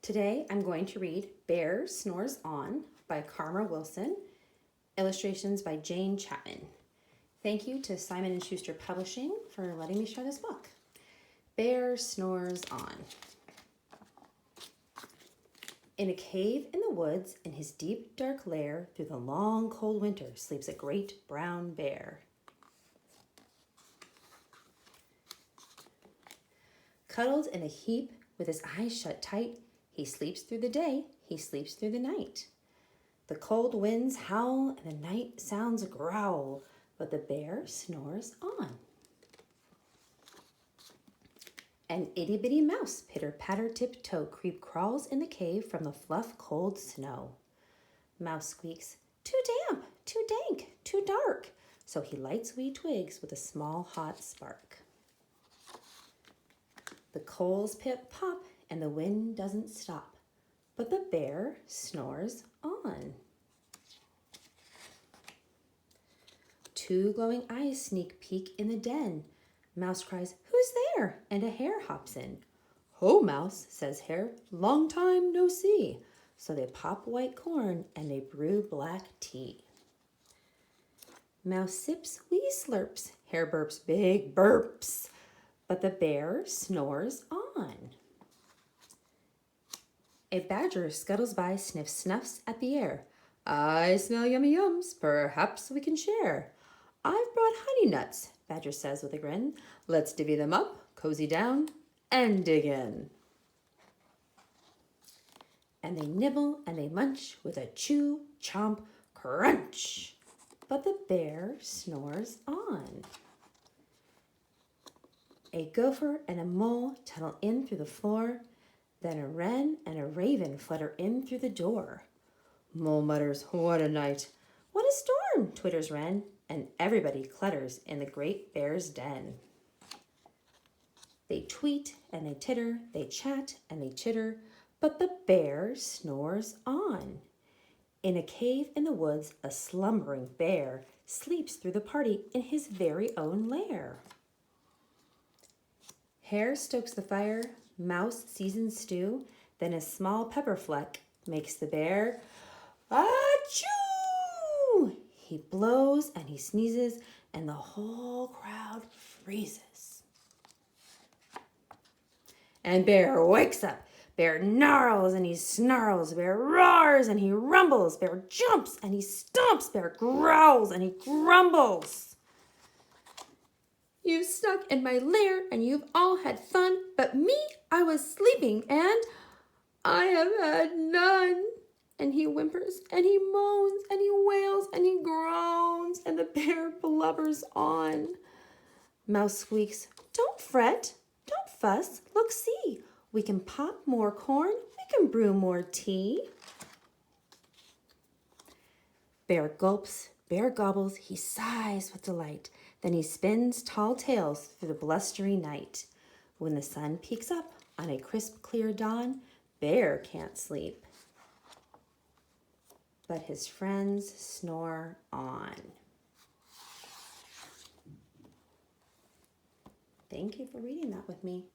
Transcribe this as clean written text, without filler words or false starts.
Today I'm going to read Bear Snores On by Karma Wilson, illustrations by Jane Chapman. Thank you to Simon & Schuster Publishing for letting me share this book. Bear Snores On. In a cave in the woods, in his deep dark lair, through the long cold winter, sleeps a great brown bear. Cuddled in a heap with his eyes shut tight, he sleeps through the day, he sleeps through the night. The cold winds howl and the night sounds growl, but the bear snores on. An itty-bitty mouse, pitter-patter tiptoe, creep crawls in the cave from the fluff cold snow. Mouse squeaks, "Too damp, too dank, too dark," so he lights wee twigs with a small hot spark. The coals pip-pop and the wind doesn't stop, but the bear snores on. Two glowing eyes sneak peek in the den. Mouse cries, "Who's there?" and a hare hops in. "Ho, Mouse," says Hare, "long time no see." So they pop white corn and they brew black tea. Mouse sips wee slurps, Hare burps big burps, but the bear snores on. A badger scuttles by, sniffs, snuffs at the air. "I smell yummy yums, perhaps we can share." "I've brought honey nuts," Badger says with a grin. "Let's divvy them up, cozy down, and dig in." And they nibble and they munch with a chew, chomp, crunch. But the bear snores on. A gopher and a mole tunnel in through the floor. Then a wren and a raven flutter in through the door. Mole mutters, "What a night!" "What a storm!" twitters wren, and everybody clutters in the great bear's den. They tweet and they titter, they chat and they chitter, but the bear snores on. In a cave in the woods, a slumbering bear sleeps through the party in his very own lair. Hare stokes the fire, Mouse seasons stew, then a small pepper fleck makes the bear achoo! He blows and he sneezes, and the whole crowd freezes. And Bear wakes up. Bear gnarls and he snarls. Bear roars and he rumbles. Bear jumps and he stomps. Bear growls and he grumbles. "You've snuck in my lair and you've all had fun, but me, I was sleeping and I have had none." And he whimpers and he moans and he wails and he groans, and the bear blubbers on. Mouse squeaks, "Don't fret, don't fuss, look, see. We can pop more corn, we can brew more tea." Bear gulps, bear gobbles, he sighs with delight. Then he spins tall tales through the blustery night. When the sun peeks up on a crisp, clear dawn, Bear can't sleep, but his friends snore on. Thank you for reading that with me.